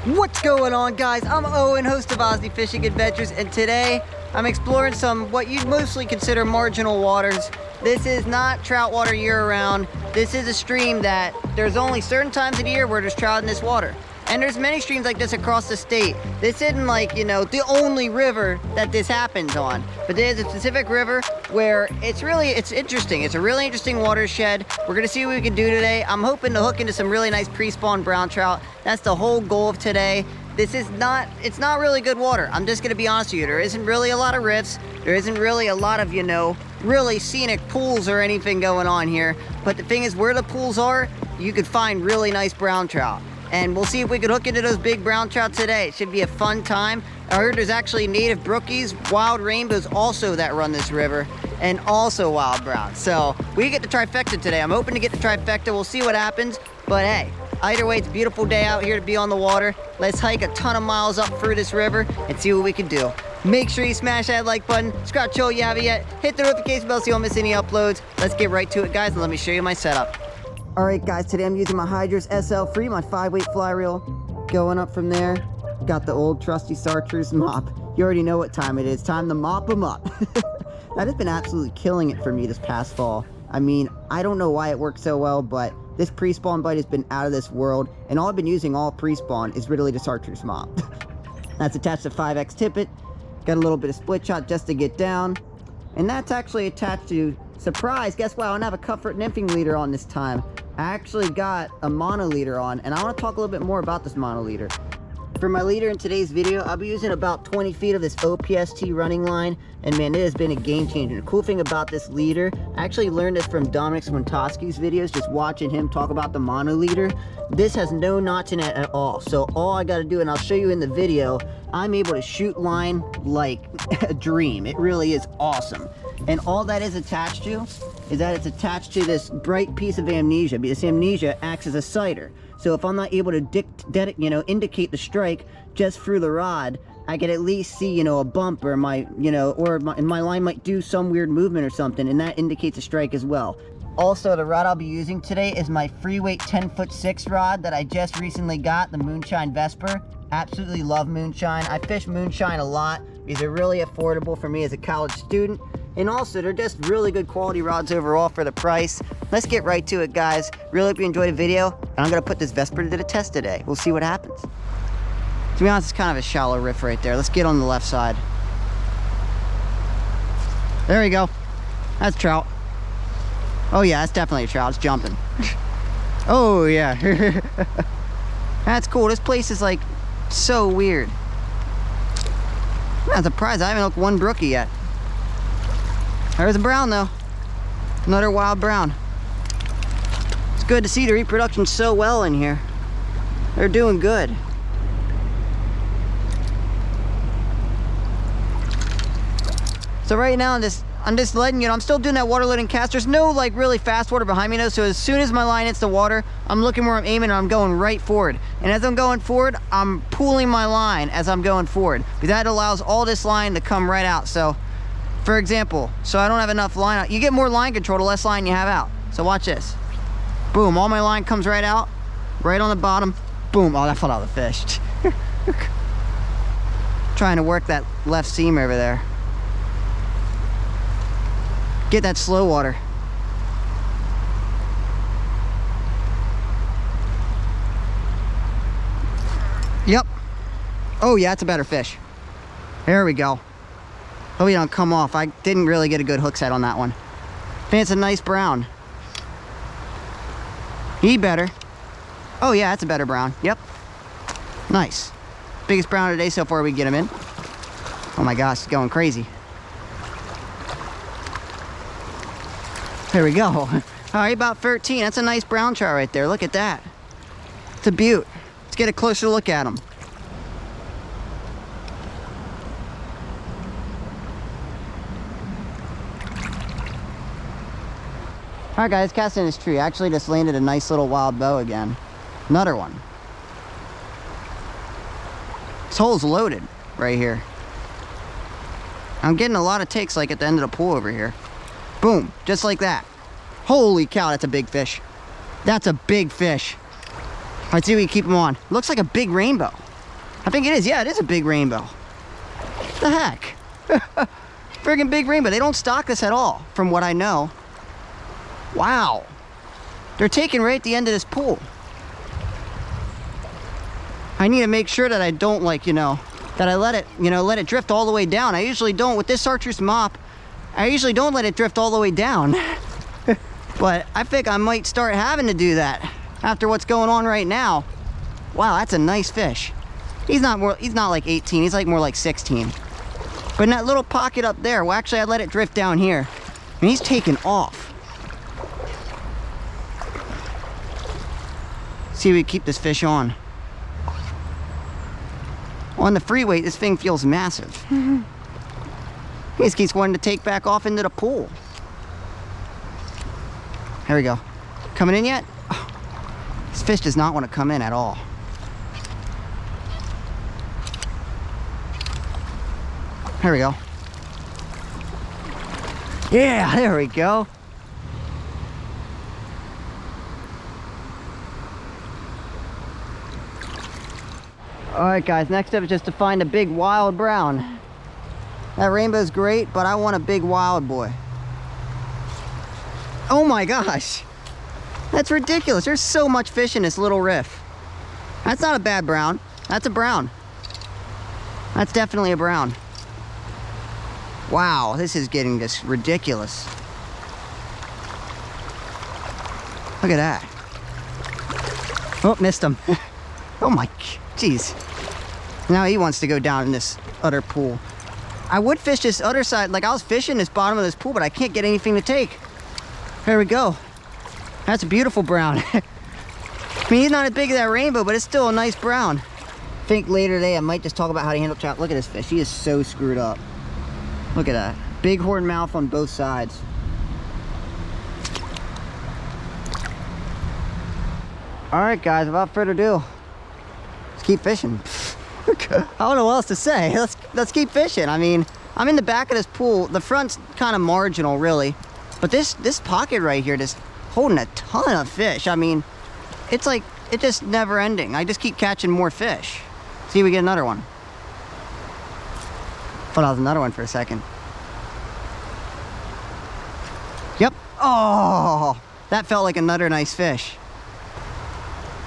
What's going on, guys? I'm Owen, host of Aussie Fishing Adventures, and today I'm exploring some what you'd mostly consider marginal waters. This is not trout water year-round. This is a stream that there's only certain times of the year where there's trout in this water. And there's many streams like this across the state. This isn't like, you know, the only river that this happens on. But there's a specific river where it's interesting. It's a really interesting watershed. We're gonna see what we can do today. I'm hoping to hook into some really nice pre-spawn brown trout. That's the whole goal of today. It's not really good water. I'm just gonna be honest with you. There isn't really a lot of rifts. There isn't really a lot of, you know, really scenic pools or anything going on here. But the thing is, where the pools are, you could find really nice brown trout. And we'll see if we can hook into those big brown trout today. It should be a fun time. I heard there's actually native brookies, wild rainbows also that run this river, and also wild browns. So we get the trifecta today. I'm hoping to get the trifecta. We'll see what happens. But hey, either way, it's a beautiful day out here to be on the water. Let's hike a ton of miles up through this river and see what we can do. Make sure you smash that like button, subscribe to the channel if you haven't yet, hit the notification bell so you don't miss any uploads. Let's get right to it, guys, and let me show you my setup. Alright guys, today I'm using my Hydros SL3, my 5-weight fly reel. Going up from there, got the old trusty Chartreuse Mop. You already know what time it is, time to mop them up. That has been absolutely killing it for me this past fall. I mean, I don't know why it works so well, but this pre-spawn bite has been out of this world, and all I've been using all pre-spawn is really the Chartreuse Mop. That's attached to 5X tippet, got a little bit of split shot just to get down, and that's actually attached to, surprise, guess what, I don't have a comfort nymphing leader on this time. I actually got a mono leader on, and I want to talk a little bit more about this mono leader. For my leader in today's video, I'll be using about 20 feet of this OPST running line, and man, it has been a game changer. The cool thing about this leader, I actually learned this from Dominic Swintoski's videos, just watching him talk about the mono leader. This has no knots in it at all, so all I got to do, and I'll show you in the video, I'm able to shoot line like a dream. It really is awesome. And all that is attached to is that it's attached to this bright piece of amnesia, because amnesia acts as a sighter. So if I'm not able to indicate the strike just through the rod, I can at least see, you know, a bump, or my line might do some weird movement or something, and that indicates a strike as well. Also, the rod I'll be using today is my free weight 10'6" rod that I just recently got, the Moonshine Vesper. Absolutely love Moonshine. I fish Moonshine a lot because they're really affordable for me as a college student. And also, they're just really good quality rods overall for the price. Let's get right to it, guys. Really hope you enjoyed the video. And I'm gonna put this Vesper to the test today. We'll see what happens. To be honest, it's kind of a shallow riff right there. Let's get on the left side. There we go. That's trout. Oh yeah, that's definitely a trout. It's jumping. Oh yeah. That's cool. This place is like so weird. I'm surprised I haven't hooked one brookie yet. There's a brown though. Another wild brown. It's good to see the reproduction so well in here. They're doing good. So right now I'm just letting you know, I'm still doing that water loading cast. There's no like really fast water behind me though, so as soon as my line hits the water, I'm looking where I'm aiming and I'm going right forward. And as I'm going forward, I'm pulling my line as I'm going forward, because that allows all this line to come right out. So for example, so I don't have enough line out. You get more line control the less line you have out. So watch this. Boom, all my line comes right out, right on the bottom. Boom, oh, that fell out of the fish. Trying to work that left seam over there. Get that slow water. Yep. Oh yeah, it's a better fish. There we go. Oh, you don't come off. I didn't really get a good hook set on that one. I think it's a nice brown. He better. Oh yeah, that's a better brown. Yep. Nice. Biggest brown today so far we get him in. Oh my gosh, it's going crazy. There we go. All right, about 13. That's a nice brown trout right there. Look at that. It's a beaut. Let's get a closer look at him. All right, guys, casting this tree. Actually just landed a nice little wild bow again. Another one. This hole's loaded right here. I'm getting a lot of takes like at the end of the pool over here. Boom, just like that. Holy cow, that's a big fish. That's a big fish. Let's see if we can keep him on. Looks like a big rainbow. I think it is. Yeah, it is a big rainbow. The heck? Friggin' big rainbow. They don't stock this at all, from what I know. Wow. They're taken right at the end of this pool. I need to make sure that I don't, like, you know, that I let it drift all the way down. I usually don't. With this Chartreuse Mop, I usually don't let it drift all the way down. But I think I might start having to do that after what's going on right now. Wow, that's a nice fish. He's not like 18, he's like more like 16. But in that little pocket up there, well, actually I let it drift down here, and he's taking off. See if we keep this fish on. On the free weight, this thing feels massive. He just keeps wanting to take back off into the pool. Here we go. Coming in yet? Oh, this fish does not want to come in at all. Here we go. Yeah, there we go. All right, guys, next up is just to find a big wild brown. That rainbow's great, but I want a big wild boy. Oh my gosh. That's ridiculous. There's so much fish in this little riff. That's not a bad brown. That's a brown. That's definitely a brown. Wow, this is getting just ridiculous. Look at that. Oh, missed him. Oh my, jeez. Now he wants to go down in this other pool. I would fish this other side, like I was fishing this bottom of this pool, but I can't get anything to take. There we go. That's a beautiful brown. I mean, he's not as big as that rainbow, but it's still a nice brown. I think later today I might just talk about how to handle trout. Look at this fish, he is so screwed up. Look at that. Big horn mouth on both sides. All right, guys, without further ado, let's keep fishing. I don't know what else to say. Let's keep fishing. I mean, I'm in the back of this pool. The front's kind of marginal, really. But this pocket right here just holding a ton of fish. I mean, it's like, it's just never ending. I just keep catching more fish. See if we get another one. Thought I was another one for a second. Yep. Oh, that felt like another nice fish.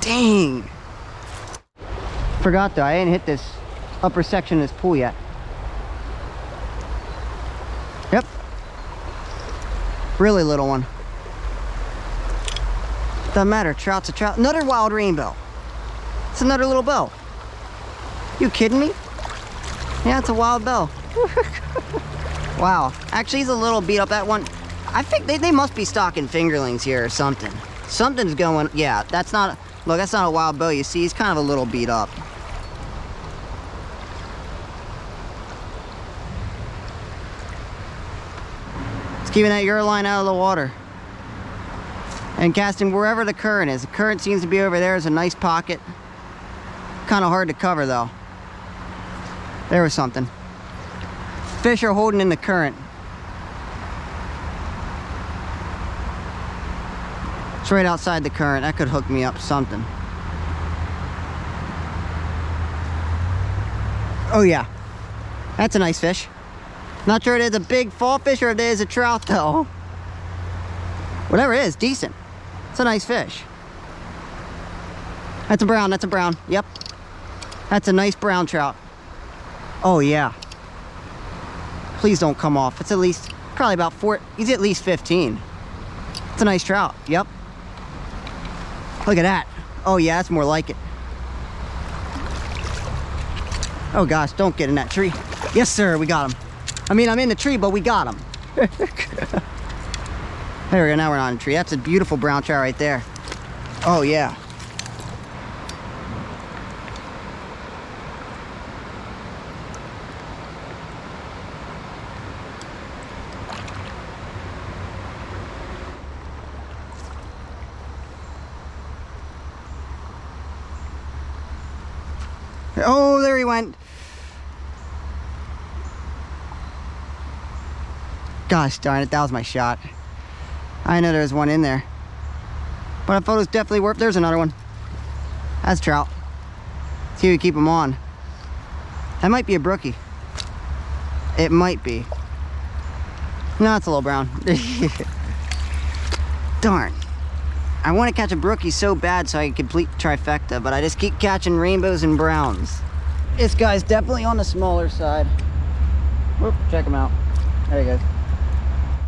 Dang. Forgot though, I didn't hit this upper section of this pool yet. Yep. Really little one. Doesn't matter, trout's a trout. Another wild rainbow. It's another little bow. You kidding me? Yeah, it's a wild bow. Wow. Actually, he's a little beat up. That one, I think they must be stocking fingerlings here or something. Something's going, yeah, that's not, look, that's not a wild bow. You see, he's kind of a little beat up. It's keeping that Euro line out of the water. And casting wherever the current is. The current seems to be over there. There's a nice pocket. Kind of hard to cover though. There was something. Fish are holding in the current. It's right outside the current. That could hook me up something. Oh yeah. That's a nice fish. Not sure it is a big fall fish or it is a trout though. Whatever it is, decent. It's a nice fish. That's a brown, that's a brown. Yep. That's a nice brown trout. Oh yeah. Please don't come off. It's at least, probably about 4, he's at least 15. It's a nice trout, yep. Look at that. Oh yeah, that's more like it. Oh gosh, don't get in that tree. Yes sir, we got him. I mean, I'm in the tree, but we got him. There we go, now we're on a tree. That's a beautiful brown trout right there. Oh yeah. Oh, there he went. Gosh darn it, that was my shot. I know there was one in there. But I thought it was definitely worth, there's another one. That's trout. See if we keep them on. That might be a brookie. It might be. No, it's a little brown. Darn. I want to catch a brookie so bad so I can complete trifecta, but I just keep catching rainbows and browns. This guy's definitely on the smaller side. Whoop, check him out. There he goes.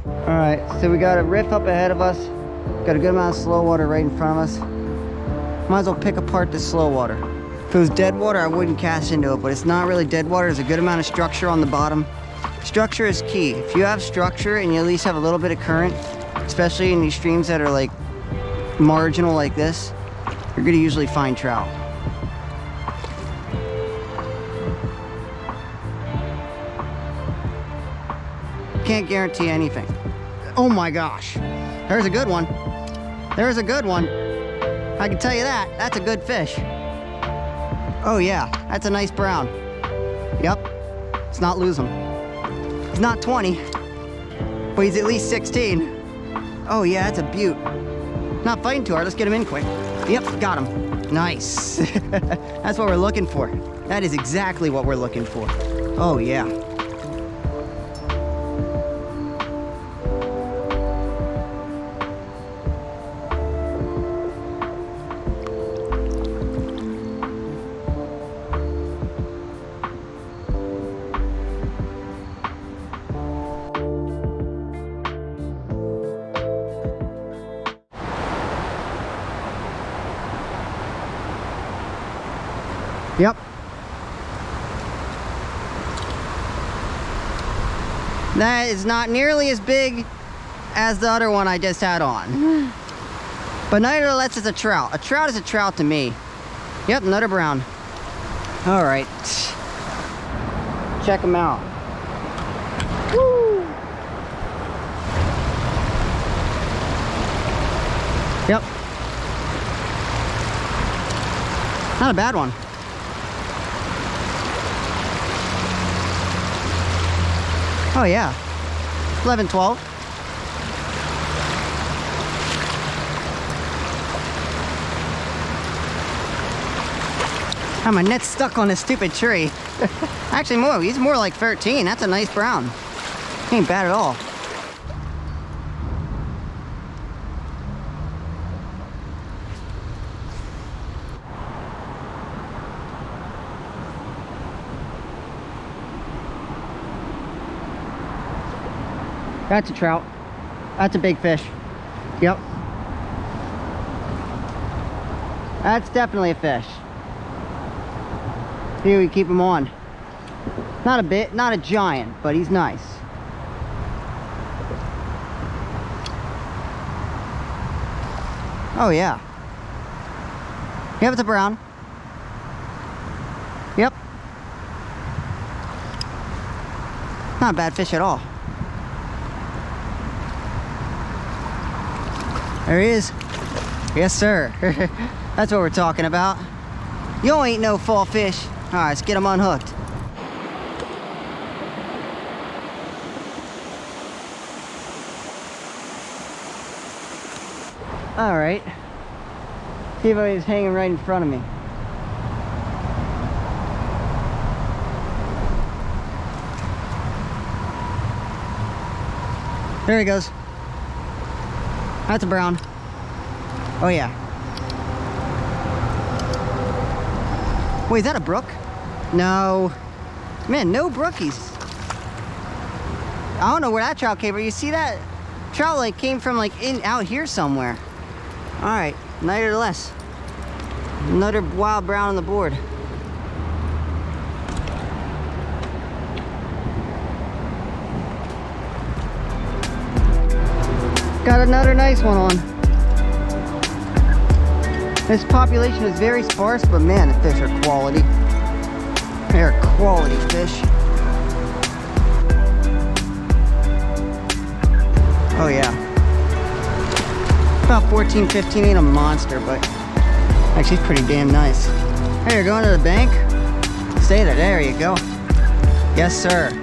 All right, so we got a riff up ahead of us. Got a good amount of slow water right in front of us. Might as well pick apart this slow water. If it was dead water, I wouldn't cast into it, but it's not really dead water. There's a good amount of structure on the bottom. Structure is key. If you have structure and you at least have a little bit of current, especially in these streams that are like marginal like this, you're gonna usually find trout. Can't guarantee anything. Oh my gosh, there's a good one. There's a good one. I can tell you that. That's a good fish. Oh yeah, that's a nice brown. Yep, let's not lose him. He's not 20, but he's at least 16. Oh yeah, that's a beaut. Not fighting too hard, let's get him in quick. Yep, got him. Nice. That's what we're looking for. That is exactly what we're looking for. Oh yeah. Yep. That is not nearly as big as the other one I just had on. But nevertheless, it's a trout. A trout is a trout to me. Yep, another brown. All right. Check them out. Woo! Yep. Not a bad one. Oh yeah, 11, 12. Oh, my net's stuck on this stupid tree. Actually more, he's more like 13. That's a nice brown. Ain't bad at all. That's a trout. That's a big fish. Yep. That's definitely a fish. Here we keep him on. Not a bit, not a giant, but he's nice. Oh yeah. Yep, it's a brown. Yep. Not a bad fish at all. There he is. Yes, sir. That's what we're talking about. You ain't no fall fish. All right, let's get him unhooked. All right. See if he's hanging right in front of me. There he goes. That's a brown. Oh yeah. Wait, is that a brook? No. Man, no brookies. I don't know where that trout came from. You see that trout like came from like out here somewhere. All right, nevertheless, another wild brown on the board. Got another nice one on. This population is very sparse, but man, the fish are quality. They're quality fish. Oh yeah. About 14, 15, ain't a monster, but actually it's pretty damn nice. Hey, you're going to the bank? Stay there, there you go. Yes, sir.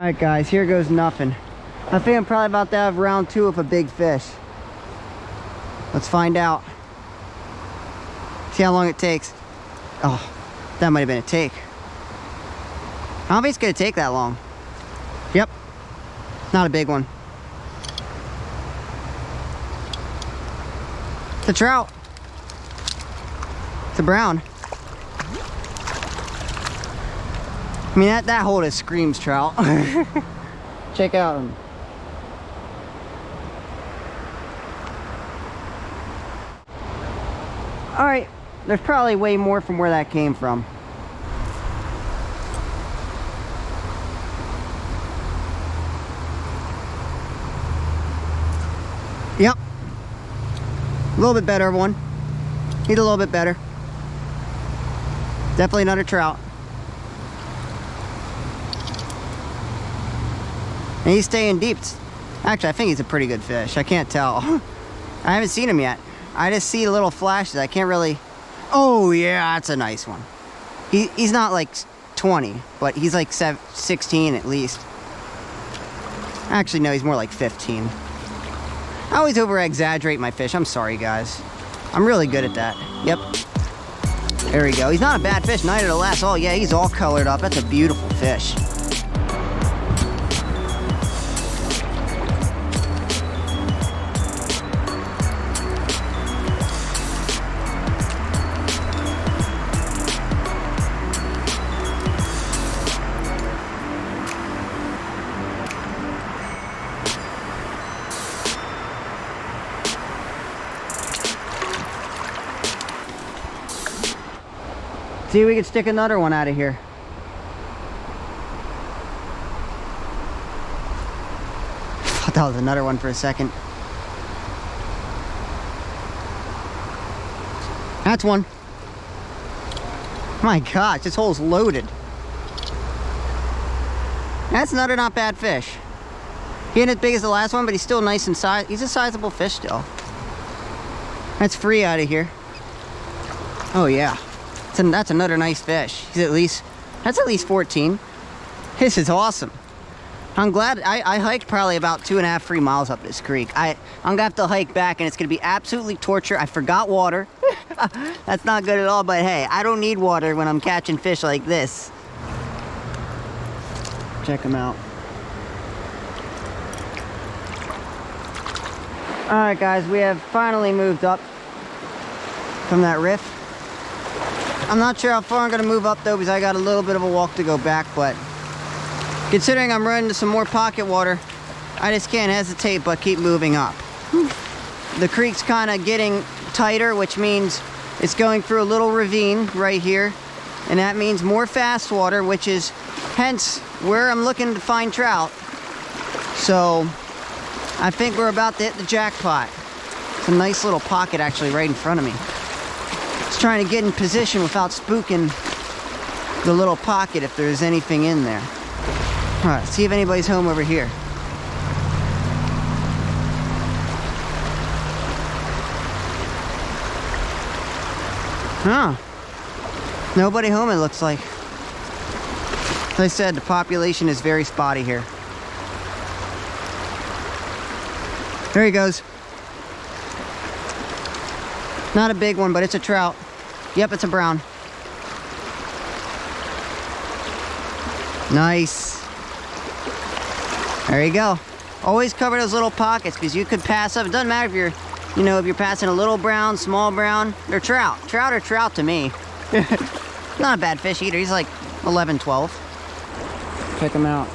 All right, guys, here goes nothing. I think I'm probably about to have round 2 of a big fish. Let's find out. See how long it takes. Oh, that might have been a take. I don't think it's gonna take that long. Yep, not a big one. It's a trout. It's a brown. I mean, that hole just screams trout. Check out him. All right, there's probably way more from where that came from. Yep. A little bit better one. Need a little bit better. Definitely another trout. And he's staying deep. Actually, I think he's a pretty good fish. I can't tell. I haven't seen him yet. I just see little flashes. I can't really... Oh, yeah, that's a nice one. He's not like 20, but he's like 16 at least. Actually, no, he's more like 15. I always over-exaggerate my fish. I'm sorry, guys. I'm really good at that. Yep. There we go. He's not a bad fish, neither the last. Oh, yeah, he's all colored up. That's a beautiful fish. See if we can stick another one out of here. I thought that was another one for a second. That's one. My gosh, this hole's loaded. That's another not bad fish. He ain't as big as the last one, but he's still nice and size. He's a sizable fish still. That's free out of here. Oh yeah. That's another nice fish. That's at least 14. This is awesome. I'm glad I hiked probably about 2.5, 3 miles up this creek. I'm gonna have to hike back and it's gonna be absolutely torture. I forgot water. That's not good at all, but hey, I don't need water when I'm catching fish like this. Check them out. All right, guys, we have finally moved up from that riff. I'm not sure how far I'm gonna move up though, because I got a little bit of a walk to go back, but considering I'm running to some more pocket water, I just can't hesitate but keep moving up. The creek's kind of getting tighter, which means it's going through a little ravine right here, and that means more fast water, which is hence where I'm looking to find trout. So I think we're about to hit the jackpot. It's a nice little pocket actually right in front of me. Just trying to get in position without spooking the little pocket if there's anything in there. All right, see if anybody's home over here. Huh. Nobody home, it looks like. As I said, the population is very spotty here. There he goes. Not a big one, but it's a trout. Yep, it's a brown. Nice. There you go. Always cover those little pockets because you could pass up. It doesn't matter if you're, if you're passing a little brown, small brown. They're trout. Trout are trout to me. Not a bad fish either. He's like 11, 12. Check him out.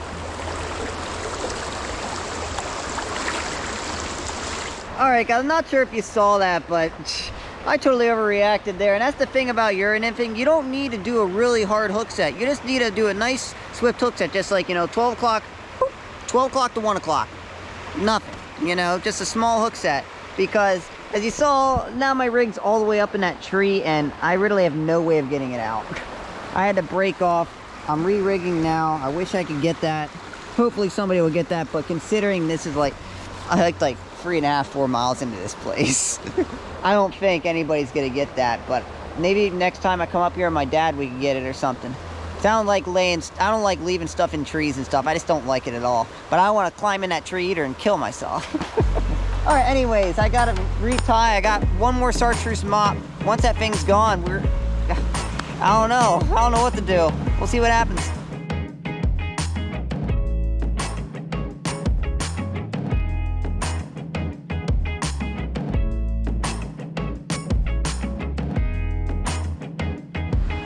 All right, guys, I'm not sure if you saw that, but I totally overreacted there. And that's the thing about Euro nymphing. You don't need to do a really hard hook set. You just need to do a nice swift hook set, just like, 12 o'clock, 12 o'clock to 1 o'clock. Nothing, just a small hook set. Because as you saw, now my rig's all the way up in that tree and I really have no way of getting it out. I had to break off. I'm re-rigging now. I wish I could get that. Hopefully somebody will get that, but considering this is like, I hiked like 3.5, 4 miles into this place. I don't think anybody's gonna get that, but maybe next time I come up here with my dad, we can get it or something. I don't like leaving stuff in trees and stuff. I just don't like it at all. But I want to climb in that tree eater and kill myself. All right, anyways, I got to retie. I got one more Chartreuse Mop. Once that thing's gone, I don't know what to do. We'll see what happens.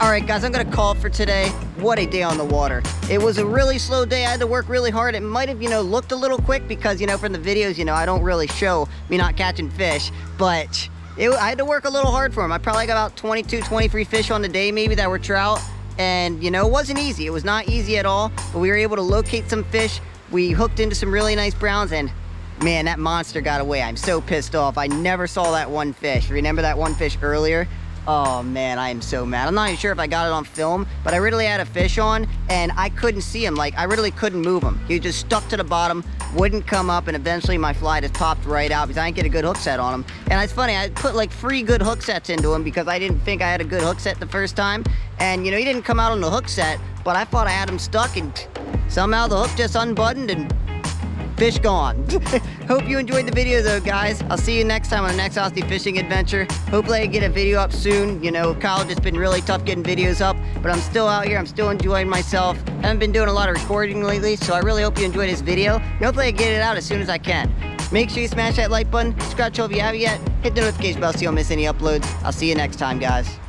All right, guys, I'm gonna call it for today. What a day on the water. It was a really slow day. I had to work really hard. It might have, looked a little quick because, from the videos, I don't really show me not catching fish, but I had to work a little hard for them. I probably got about 22, 23 fish on the day maybe that were trout, and, it wasn't easy. It was not easy at all, but we were able to locate some fish. We hooked into some really nice browns, and man, that monster got away. I'm so pissed off. I never saw that one fish. Remember that one fish earlier? Oh man, I am so mad. I'm not even sure if I got it on film, but I really had a fish on and I couldn't see him. Like, I really couldn't move him. He just stuck to the bottom, wouldn't come up, and eventually my fly just popped right out because I didn't get a good hook set on him. And it's funny, I put like 3 good hook sets into him because I didn't think I had a good hook set the first time. And he didn't come out on the hook set, but I thought I had him stuck, and somehow the hook just unbuttoned and fish gone. Hope you enjoyed the video though, guys. I'll see you next time on the next Aussie fishing adventure. Hopefully I get a video up soon. College has been really tough getting videos up, but I'm still out here. I'm still enjoying myself. Haven't been doing a lot of recording lately, so I really hope you enjoyed this video. And hopefully I get it out as soon as I can. Make sure you smash that like button, subscribe if you haven't yet, hit the notification bell so you don't miss any uploads. I'll see you next time, guys.